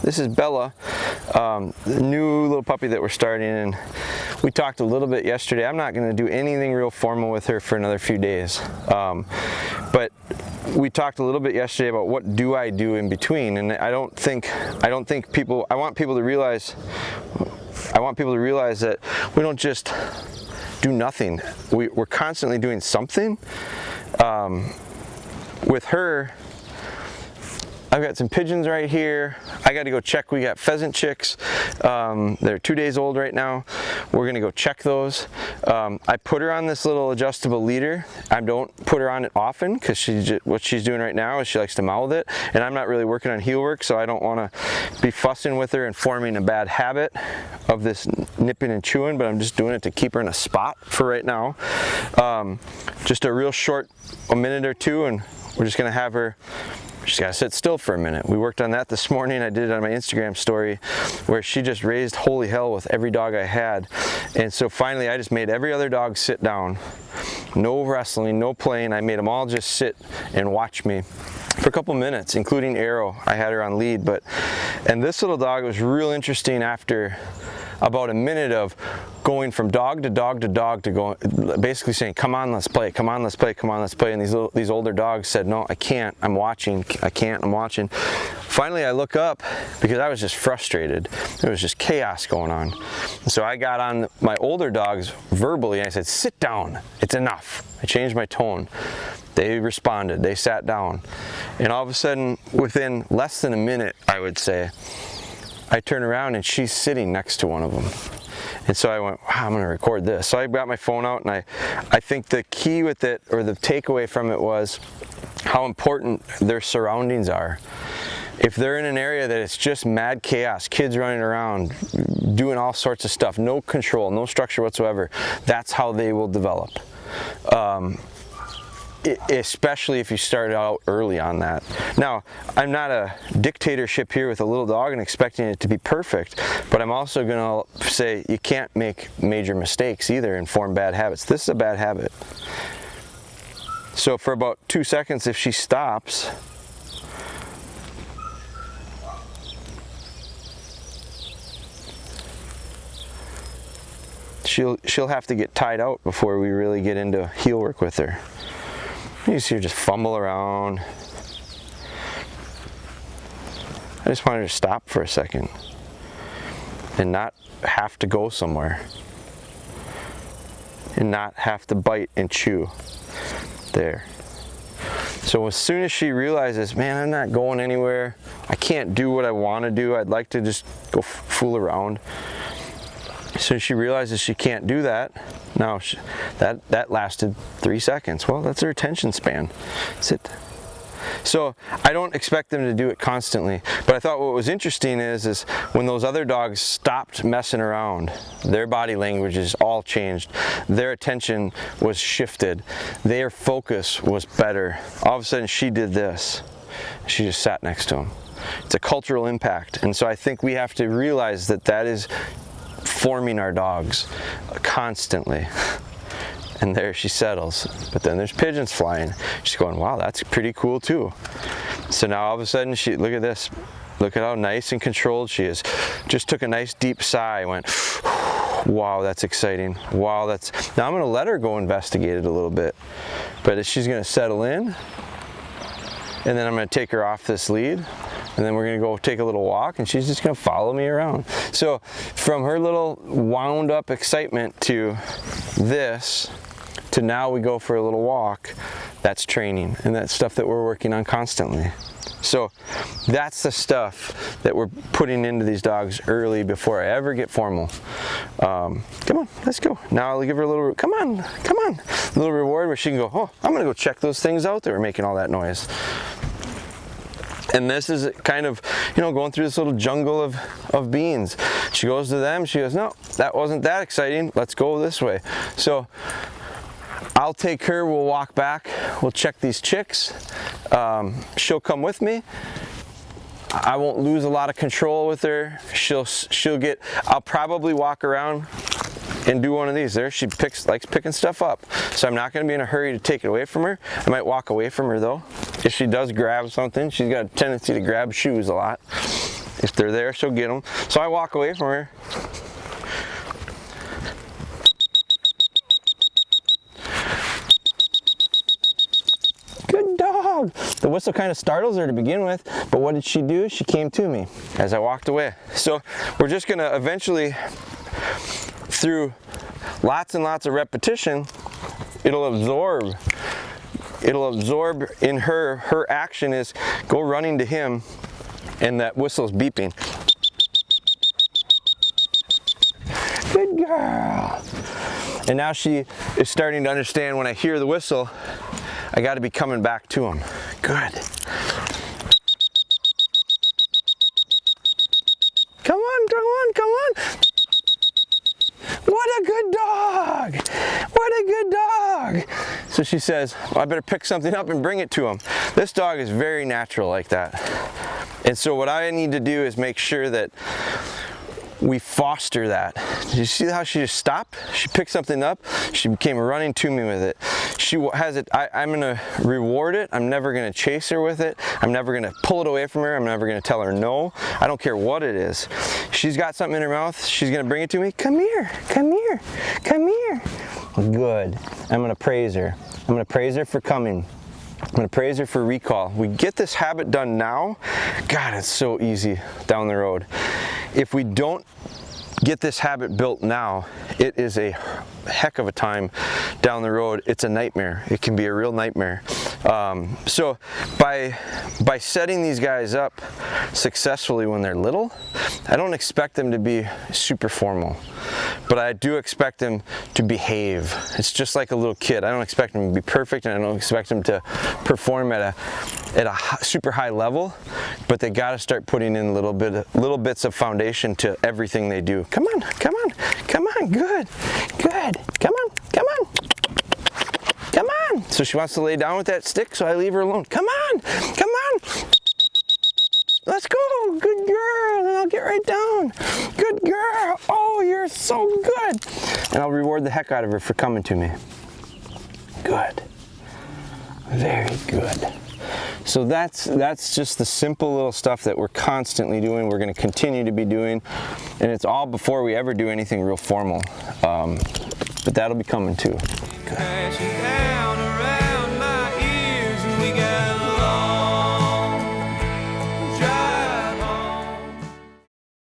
this is Bella, the new little puppy that we're starting, and we talked a little bit yesterday. I'm not going to do anything real formal with her for another few days, but we talked a little bit yesterday about what do I do in between, and I want people to realize that we don't just do nothing. We're constantly doing something. With her, I've got some pigeons right here. I got to go check. We got pheasant chicks. They're 2 days old right now. We're gonna go check those. I put her on this little adjustable leader. I don't put her on it often because what she's doing right now is she likes to mouth it, and I'm not really working on heel work, so I don't want to be fussing with her and forming a bad habit of this nipping and chewing, but I'm just doing it to keep her in a spot for right now. Just a real short, a minute or two, and we're just gonna have her. She's got to sit still for a minute. We worked on that this morning. I did it on my Instagram story where she just raised holy hell with every dog I had. And so finally I just made every other dog sit down. No wrestling, no playing. I made them all just sit and watch me for a couple minutes, including Arrow. I had her on lead, and this little dog was real interesting after about a minute of going from dog to dog to dog to going, basically saying, come on, let's play, come on, let's play, come on, let's play. And these older dogs said, no, I can't, I'm watching, I can't, I'm watching. Finally, I look up because I was just frustrated. There was just chaos going on. So I got on my older dogs verbally and I said, sit down, it's enough. I changed my tone. They responded, they sat down. And all of a sudden, within less than a minute, I would say, I turn around and she's sitting next to one of them. And so I went, wow, I'm gonna record this. So I got my phone out, and I think the key with it, or the takeaway from it, was how important their surroundings are. If they're in an area that it's just mad chaos, kids running around, doing all sorts of stuff, no control, no structure whatsoever, that's how they will develop. Especially if you start out early on that. Now, I'm not a dictatorship here with a little dog and expecting it to be perfect, but I'm also going to say you can't make major mistakes either and form bad habits. This is a bad habit. So for about 2 seconds, if she stops, she'll have to get tied out before we really get into heel work with her. You see her just fumble around. I just wanted her to stop for a second and not have to go somewhere and not have to bite and chew. There. So as soon as she realizes, man, I'm not going anywhere, I can't do what I want to do, I'd like to just go fool around. As soon as she realizes she can't do that, now that lasted 3 seconds. Well, that's her attention span. Sit. So I don't expect them to do it constantly, but I thought what was interesting is when those other dogs stopped messing around, their body language is all changed. Their attention was shifted. Their focus was better. All of a sudden she did this. She just sat next to him. It's a cultural impact, and so I think we have to realize that is forming our dogs constantly. And there she settles. But then there's pigeons flying. She's going, wow, that's pretty cool too. So now all of a sudden, look at this. Look at how nice and controlled she is. Just took a nice deep sigh, went, wow, that's exciting. Wow, now I'm gonna let her go investigate it a little bit. But she's gonna settle in, and then I'm gonna take her off this lead, and then we're gonna go take a little walk, and she's just gonna follow me around. So from her little wound up excitement to this, to now we go for a little walk, that's training, and that's stuff that we're working on constantly. So that's the stuff that we're putting into these dogs early before I ever get formal. Come on, let's go. Now I'll give her a little, come on, a little reward where she can go, oh, I'm gonna go check those things out that were making all that noise. And this is kind of, going through this little jungle of beans. She goes to them, she goes, no, that wasn't that exciting, let's go this way. So I'll take her, we'll walk back, we'll check these chicks. She'll come with me. I won't lose a lot of control with her. I'll probably walk around and do one of these. There, she likes picking stuff up. So I'm not gonna be in a hurry to take it away from her. I might walk away from her though. if she does grab something, she's got a tendency to grab shoes a lot. If they're there, she'll get them. So I walk away from her. Good dog. The whistle kind of startles her to begin with, but what did she do? She came to me as I walked away. So we're just gonna eventually, through lots and lots of repetition, it'll absorb in her. Her action is go running to him, and that whistle's beeping. Good girl. And now she is starting to understand when I hear the whistle, I got to be coming back to him. Good. Come on, come on, come on. What a good dog. What a good dog. So she says, well, I better pick something up and bring it to him. This dog is very natural like that. And so what I need to do is make sure that we foster that. Did you see how she just stopped? She picked something up. She came running to me with it. She has it. I'm gonna reward it. I'm never gonna chase her with it. I'm never gonna pull it away from her. I'm never gonna tell her no. I don't care what it is. She's got something in her mouth. She's gonna bring it to me. Come here, come here, come here. Good. I'm gonna praise her. I'm gonna praise her for coming. I'm gonna praise her for recall. We get this habit done now. God, it's so easy down the road. If we don't get this habit built now, it is a heck of a time down the road. It's a nightmare. It can be a real nightmare. So by setting these guys up successfully when they're little, I don't expect them to be super formal, but I do expect them to behave. It's just like a little kid. I don't expect them to be perfect, and I don't expect them to perform at a super high level, but they got to start putting in little bits of foundation to everything they do. Come on, come on, come on, good, good, come on, come on, come on. So she wants to lay down with that stick, so I leave her alone. Come on, come on, let's go, good girl, and I'll get right down. Good girl, oh, you're so good. And I'll reward the heck out of her for coming to me. Good, very good. So that's just the simple little stuff that we're constantly doing. We're going to continue to be doing, and it's all before we ever do anything real formal. But that'll be coming too. Good.